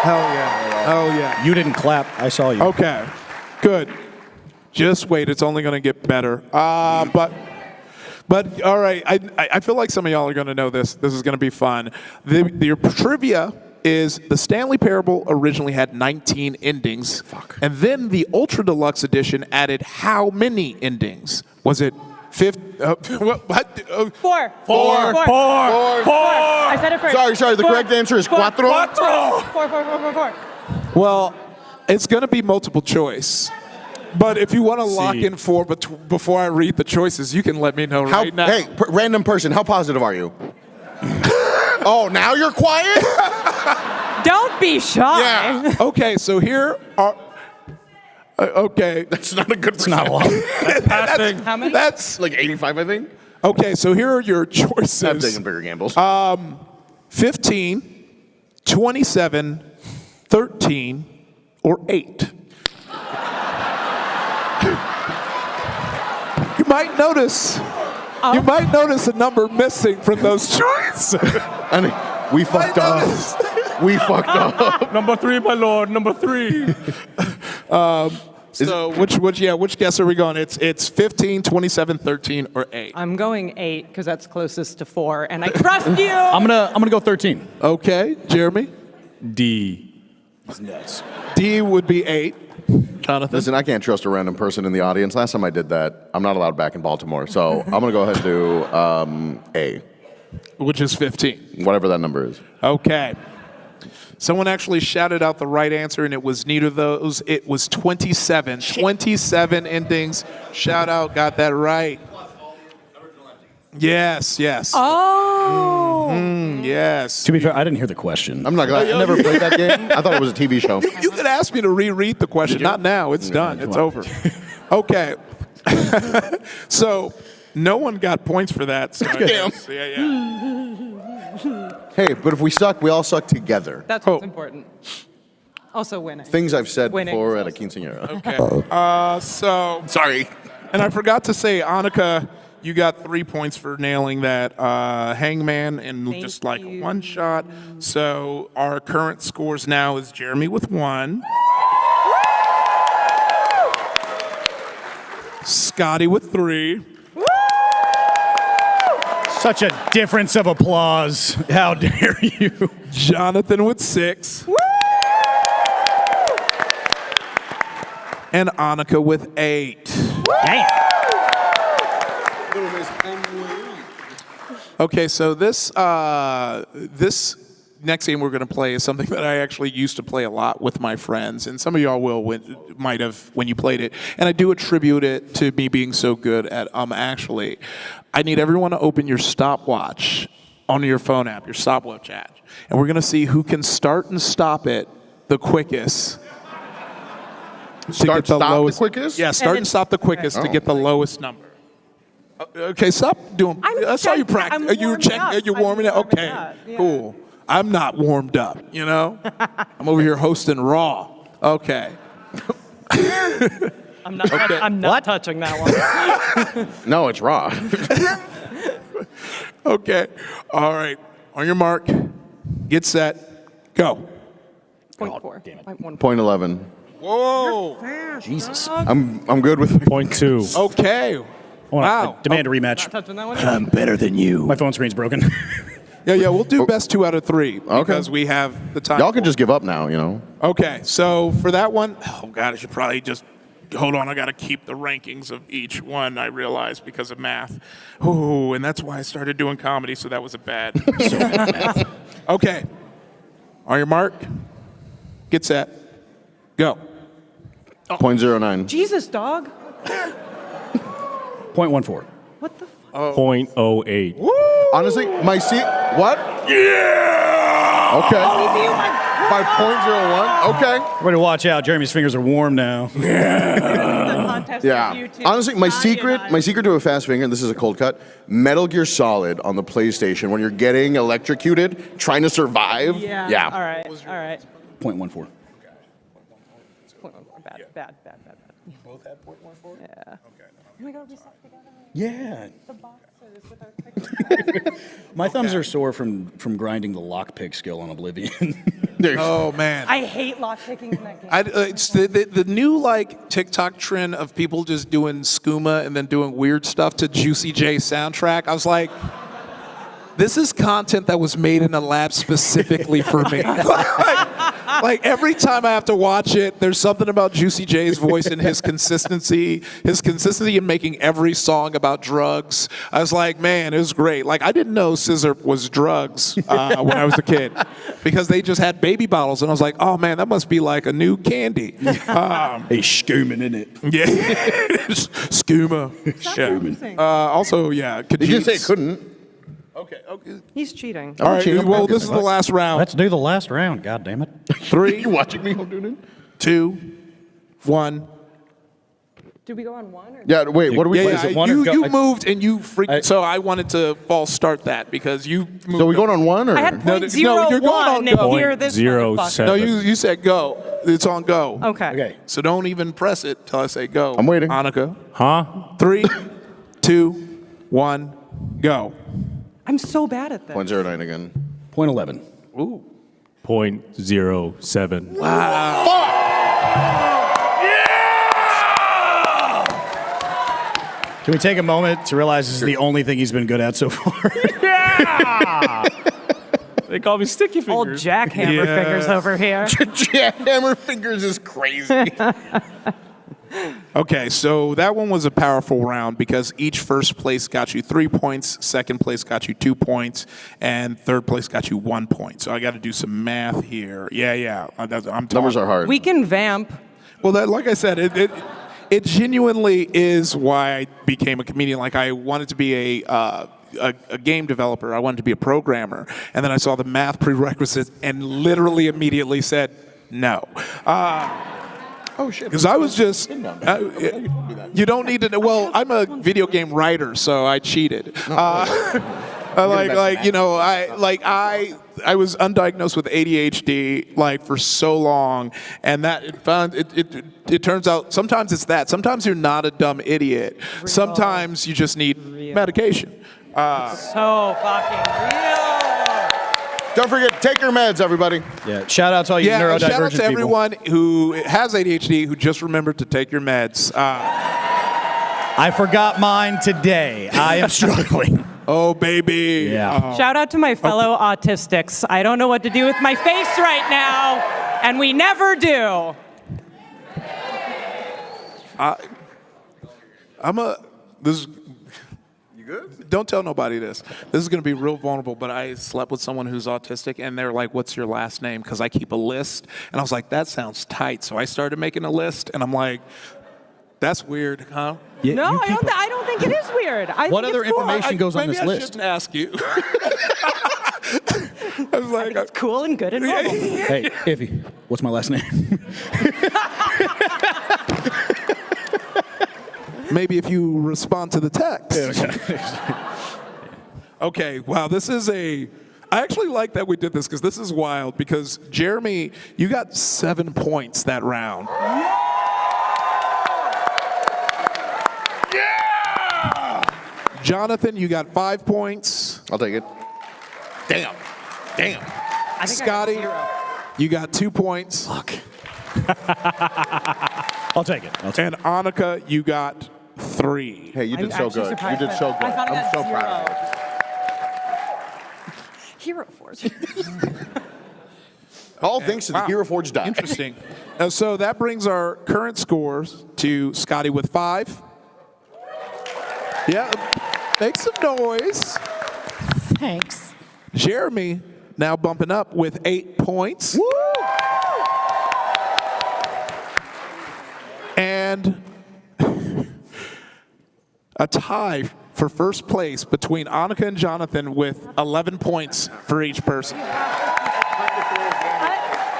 Hell yeah. Oh, yeah. You didn't clap. I saw you. Okay. Good. Just wait. It's only going to get better. But all right. I feel like some of y'all are going to know this. This is going to be fun. Your trivia is the Stanley Parable originally had 19 endings. And then the Ultra Deluxe Edition added how many endings? Was it 50? What? Four. Four. I said it first. Sorry. The correct answer is cuatro. Four. Well, it's going to be multiple choice. But if you want to lock in 4 before I read the choices, you can let me know right now. Hey, random person, how positive are you? Oh, now you're quiet? Don't be shy. Yeah. Okay, so here are. Okay. That's not a good It's not a lot. Passing. How many? That's like 85, I think. okay. So here are your I'm choices: taking bigger gambles. 15, 27, 13, or 8. You might notice. You might notice a number missing from those choices. Honey, we fucked up. We fucked up. Number 3, my lord. Number 3. So which guess are we going? It's 15, 27, 13, or 8. I'm going 8 because that's closest to 4, and I trust you. I'm gonna go 13. Okay, Jeremy. D. Nuts. D would be 8. Jonathan. Listen, I can't trust a random person in the audience. Last time I did that, I'm not allowed back in Baltimore. So I'm gonna go ahead and do A, Which is 15. whatever that number is. Okay. Someone actually shouted out the right answer, and it was neither of those. It was 27. 27 endings. Shout out, got that right. Yes. Oh. Yes. To be fair, I didn't hear the question. I'm not glad. I never played that game. I thought it was a TV show. You could ask me to reread the question. Not now. It's done. It's over. Okay. So no one got points for that. So Damn. Yeah. Hey, but if we suck, we all suck together. That's what's important. Also winning. Things I've said Winning before is at a also- quinceañera. Okay. So Sorry. And I forgot to say, Annika, you got 3 points for nailing that Hangman in Thank just like you. one shot. So our current scores now is Jeremy with 1. Scotty with 3. Such a difference of applause. How dare you? Jonathan with 6. And Annika with 8. Damn. Okay, so this next game we're going to play is something that I actually used to play a lot with my friends, and some of y'all might have when you played it. And I do attribute it to me being so good at actually. I need everyone to open your stopwatch on your phone app, your stopwatch app, and we're going to see who can start and stop it the quickest. Start, stop the quickest? Yeah, start and stop the quickest to get the lowest number. Okay, stop doing. I saw you practice. You were checking. You're warming up. Okay, cool. I'm not warmed up. You know, I'm over here hosting Raw. Okay. I'm not touching that one. No, it's raw. Okay. All right. On your mark. Get set. Go. Point 4. damn it. Point 1. .11. Whoa. Jesus. I'm good with Point 2. Okay. Wow. I demand a rematch. Not touching that one. I'm better than you. My phone screen's broken. Yeah. We'll do best 2 out of 3 because we have the time. Y'all can just give up now, you know. Okay. So for that one, oh God, I should probably just hold on. I got to keep the rankings of each one. I realized because of math. Oh, and that's why I started doing comedy. So that was a bad. Okay. On your mark. Get set. Go. .09. Jesus, dog. .14. What the? .08. Honestly, what? Yeah. Okay. By .01. Okay. Everybody watch out. Jeremy's fingers are warm now. The contest Yeah. with you two. Honestly, my Scotty and I. secret to a fast finger, and this is a cold cut, Metal Gear Solid on the PlayStation when you're getting electrocuted, trying to survive. Yeah. All right. .14. Bad. Both had .14? Yeah. Oh my God, we suck together. Yeah. The boxes with our pictures. My thumbs are sore from grinding the lockpick skill on Oblivion. Oh man. I hate lockpicking in that game. It's the new like TikTok trend of people just doing skooma and then doing weird stuff to Juicy J soundtrack. I was like, this is content that was made in a lab specifically for me. like every time I have to watch it, there's something about Juicy J's voice and his consistency in making every song about drugs. I was like, man, it was great. Like I didn't know scissor was drugs when I was a kid because they just had baby bottles, and I was like, oh man, that must be like a new candy. Hey, scooming in it. Yeah, skooma. Confusing. Also, yeah. Did you say it couldn't? Okay. He's cheating. All right. Well, this is the last round. Let's do the last round. God damn it. 3, You watching me, dude? 2, 1. Did we go on 1 or? Yeah. Wait. What do we? Yeah, is it yeah. one or go- You moved and you freaked. So I wanted to false start that because you moved. So we going on 1 or? I had No, point no, zero you're going on one, and go. here this 0.07. motherfucker. No, you said go. It's on go. Okay. Okay. So don't even press it till I say go. I'm waiting. Annika. Huh? 3, 2, 1, go. I'm so bad at this. .09 again. .11. Ooh. 0.07. Can we take a moment to realize this is the only thing he's been good at so far? They call me Sticky Fingers. Old jackhammer fingers over here. Jackhammer fingers is crazy. Okay, so that one was a powerful round because each first place got you 3 points, second place got you 2 points, and third place got you 1 point. So I got to do some math here. Yeah. I'm talking. Numbers are hard. We can vamp. Well, like I said, it genuinely is why I became a comedian. Like I wanted to be a game developer. I wanted to be a programmer. And then I saw the math prerequisites and literally immediately said no. Oh, shit. Because I was just, you don't need to know. Well, I'm a video game writer, so I cheated. I was undiagnosed with ADHD like for so long, and that it turns out sometimes it's that. Sometimes you're not a dumb idiot. Sometimes you just need medication. So fucking real. Don't forget, take your meds, everybody. Yeah. Shout out to all you Yeah, neurodivergent shout out to people. everyone who has ADHD who just remembered to take your meds. I forgot mine today. I am struggling. Oh, baby. Yeah. Shout out to my fellow autistics. I don't know what to do with my face right now, and we never do. You good? Don't tell nobody this. This is going to be real vulnerable, but I slept with someone who's autistic, and they're like, what's your last name? Because I keep a list. And I was like, that sounds tight. So I started making a list, and I'm like, that's weird, huh? Yeah, No, you I keep don't think it is weird. What other information goes on Maybe this I list? shouldn't ask you. I was like, It's cool and good and normal. Hey, Ify, what's my last name? maybe if you respond to the text. Okay, wow, this is I actually like that we did this because this is wild because Jeremy, you got 7 points that round. Jonathan, you got 5 points. I'll take it. Damn. I think Scotty, I got 0. you got 2 points. Fuck. I'll take it. And Annika, you got 3. Hey, you did I'm so actually good. You surprised did by so that. good. I thought I I'm got so 0. proud of Hero Force. you. All thanks to the Hero Forge die. Interesting. So that brings our current scores to Scotty with 5. Yeah, make some noise. Thanks. Jeremy now bumping up with 8 points. Woo! And a tie for first place between Annika and Jonathan with 11 points for each person.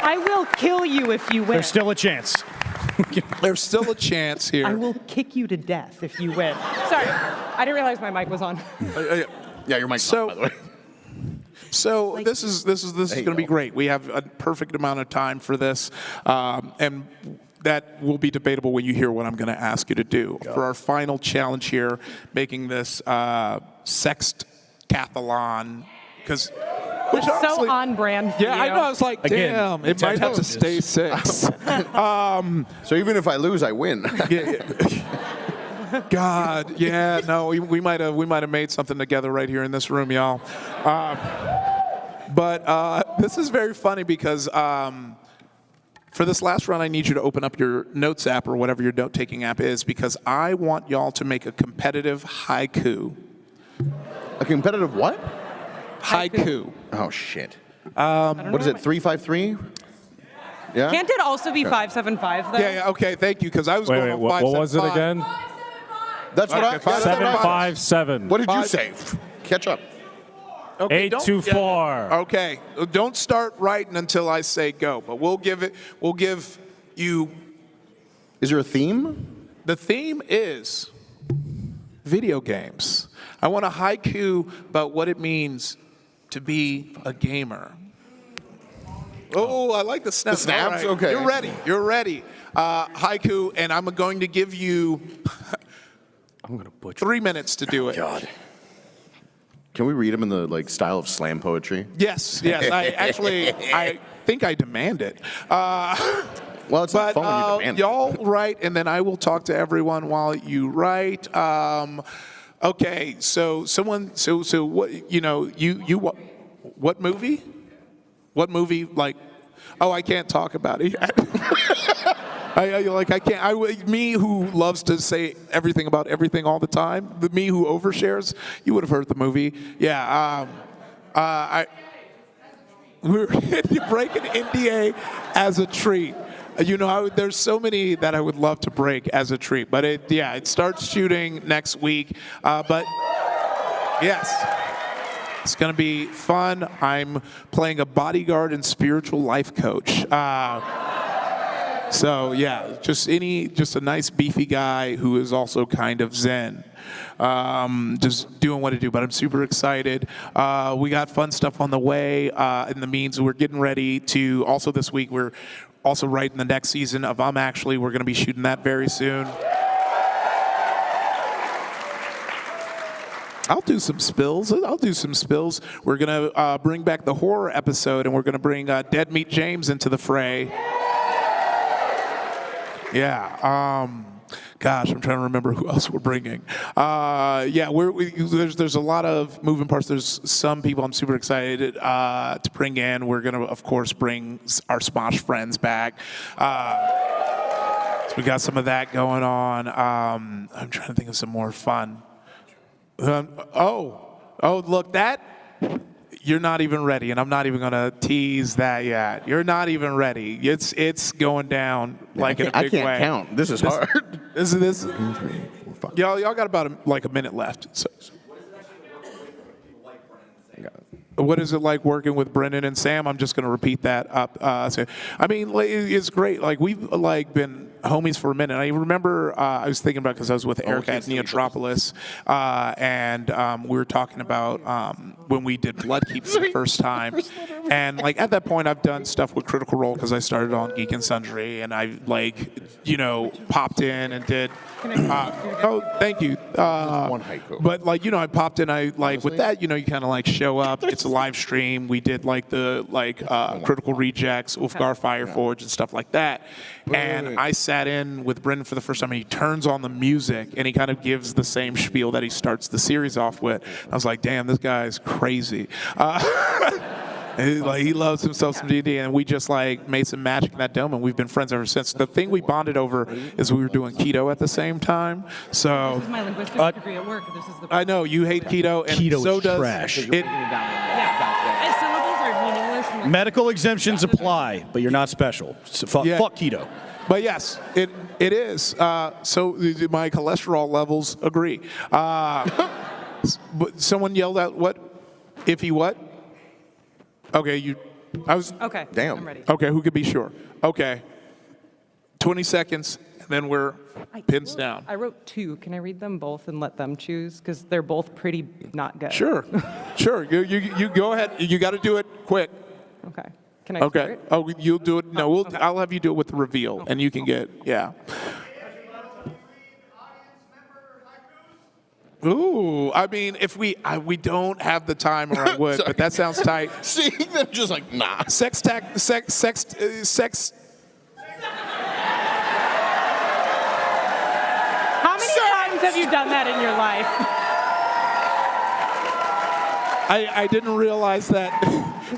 I will kill you if you win. There's still a chance. There's still a chance I here. will kick you to death if you win. Sorry, I didn't realize my mic was on. Yeah, your mic's So- on, by the way. So this is going to be great. We have a perfect amount of time for this, and that will be debatable when you hear what I'm going to ask you to do. For our final challenge here, making this Sextathalon, because So on brand for yeah, you. I know. I was like, Again, damn, it might have to stay 6. So even if I lose, I win. God, yeah, no, we might have made something together right here in this room, y'all. But this is very funny because for this last round, I need you to open up your notes app or whatever your note-taking app is because I want y'all to make a competitive haiku. A competitive what? Haiku. Oh, shit. What is it, 353? Yeah? Can't it also be 575 though? Yeah, okay, thank you, because I was Wait, going wait, on what was it 575. again? That's what I... Okay, fine. 757. What did you Five- say? Catch up. Okay, don't- 824. Okay, don't start writing until I say go, but we'll give you, Is there a theme? the theme is video games. I want a haiku about what it means to be a gamer. Oh, I like the snaps. The snaps? All right. Okay. You're ready. Haiku, and I'm going to give you I'm going to butcher 3 minutes to do it. God. Can we read them in the like style of slam poetry? Yes. I think I demand it. Well, it's not But fun when you demand it. y'all write, and then I will talk to everyone while you write. Okay, so what? What movie? What movie? Like, oh, I can't talk about it yet. I can't. Me who loves to say everything about everything all the time. Me who overshares. You would have heard the movie. Yeah. You're breaking NDA as a treat. There's so many that I would love to break as a treat, but it starts shooting next week. But yes, it's gonna be fun. I'm playing a bodyguard and spiritual life coach. So yeah, just a nice beefy guy who is also kind of zen. Just doing what I do, but I'm super excited. We got fun stuff on the way. In the means, we're getting ready to also this week. We're also writing the next season of We're going to be shooting that very soon. I'll do some spills. We're going to bring back the horror episode, and we're going to bring Dead Meat James into the fray. Yeah. Gosh, I'm trying to remember who else we're bringing. There's a lot of moving parts. There's some people I'm super excited to bring in. We're going to, of course, bring our Smosh friends back. So we got some of that going on. I'm trying to think of some more fun. Look, that... You're not even ready, and I'm not even going to tease that yet. You're not even ready. It's going down like in a big way. I can't count. This is hard. This. 2, 3, 4, 5. Y'all got about a minute left. So. What is it like working with Brendan and Sam? I'm just going to repeat that up. It's great. Like we've been homies for a minute. I remember I was thinking about because I was with Erica at Neotropolis, and we were talking about when we did Bloodkeep for the first time. And at that point, I've done stuff with Critical Role because I started on Geek and Sundry, and I popped in and did. Thank you. One haiku. But I popped in. With that, you kind of show up. It's a live stream. We did Critical Rejects, Ulfgar Fireforge, and stuff like that. And I sat in with Brendan for the first time, and he turns on the music, and he kind of gives the same spiel that he starts the series off with. I was like, damn, this guy's crazy. He loves himself some D&D, and we just made some magic in that dome, and we've been friends ever since. The thing we bonded over is we were doing keto at the same time. So This is my linguistics degree at work. This is the I know you hate keto, and Keto so is does trash. it. And syllables are meaningless. Medical exemptions apply, but you're not special. So fuck keto. But yes, it is. So my cholesterol levels agree. But someone yelled out, "What? Ify what?" Okay, Okay. Damn. I'm ready. Okay, who could be sure? Okay. 20 seconds, and then we're pins down. I wrote 2. Can I read them both and let them choose? Because they're both pretty not good. Sure. You go ahead. You got to do it quick. Okay. Can I Okay. start? Oh, you'll do it. No, okay. I'll have you do it with the reveal, and you can get Ooh, if we don't have the time, or I would, but that sounds tight. See, they're just nah. Sex. How many times have you done that in your life? I didn't realize that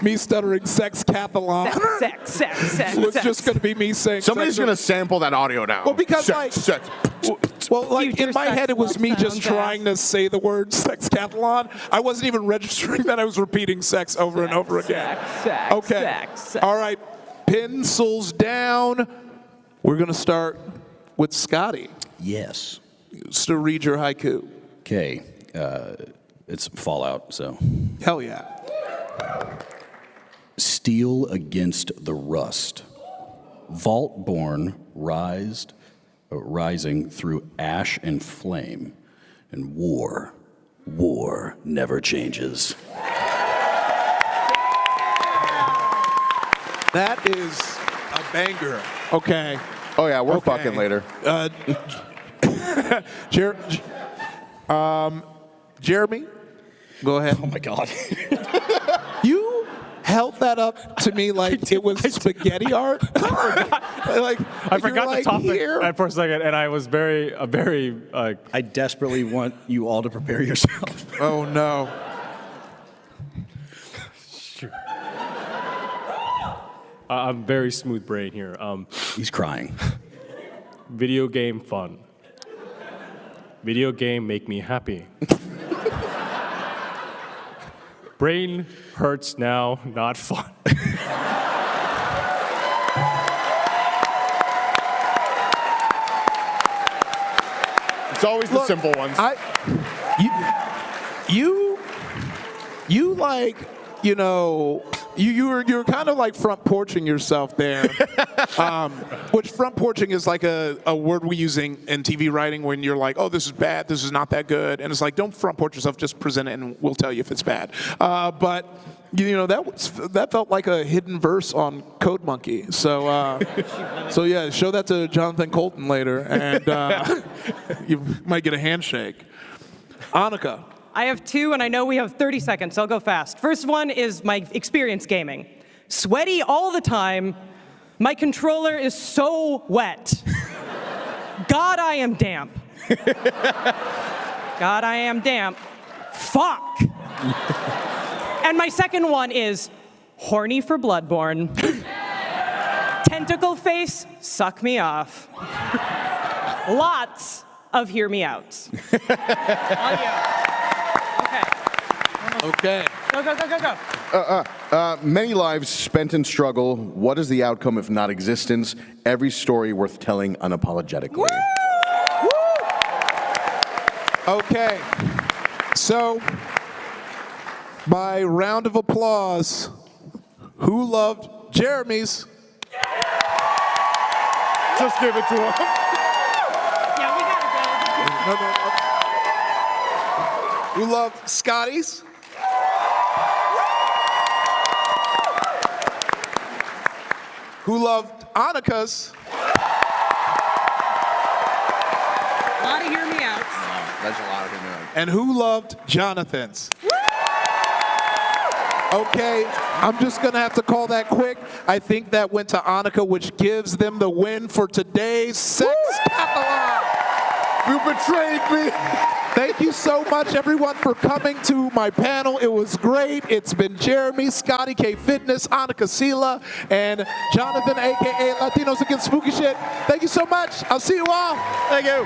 me stuttering Sextathalon Sex. was just going to be me saying. Somebody's going to sample that audio now. Well, because sex. Future in my sex head, it was me just sounds trying to say the word Sextathalon. I wasn't even registering that I was repeating sex over and over again. Sex. Okay. All right. Pencils down. We're going to start with Scotty. Yes. So read your haiku. Okay. It's Fallout, so. Hell yeah. Steel against the rust. Vault-born rising through ash and flame. And war never changes. That is a banger. Okay. Oh yeah, we're Okay. fucking later. Jeremy? Go ahead. Oh my God. You held that up to me like it was spaghetti art. I forgot the topic for a second, and I was very. I desperately want you all to prepare yourself. Oh no. I'm very smooth brain here. He's crying. Video game fun. Video game make me happy. Brain hurts now, not fun. It's always the simple ones. You like, you're kind of like front porching yourself there, which front porching is like a word we use in TV writing when you're like, oh, this is bad, this is not that good, and it's like, don't front porch yourself, just present it and we'll tell you if it's bad. But that felt like a hidden verse on Code Monkey. So yeah, show that to Jonathan Colton later, and you might get a handshake. Annika. I have two, and I know we have 30 seconds, so I'll go fast. First one is my experience gaming. Sweaty all the time. My controller is so wet. God, I am damp. God, I am damp. Fuck. And my second one is horny for Bloodborne. Tentacle face, suck me off. Lots of hear me outs. On you. Okay. Go. Many lives spent in struggle. What is the outcome if not existence? Every story worth telling unapologetically. Okay. So, by round of applause, who loved Jeremy's? Just give it to him. Yeah, we gotta go. No. Who loved Scotty's? Who loved Annika's? A lot of hear me outs. That's a lot of him. And who loved Jonathan's? Okay, I'm just gonna have to call that quick. I think that went to Annika, which gives them the win for today's Sextathalon. You betrayed me. Thank you so much, everyone, for coming to my panel. It was great. It's been Jeremy, Scotty K Fitness, Annika Sila, and Jonathan, a.k.a. Latinos Against Spooky Shit. Thank you so much. I'll see you all. Thank you.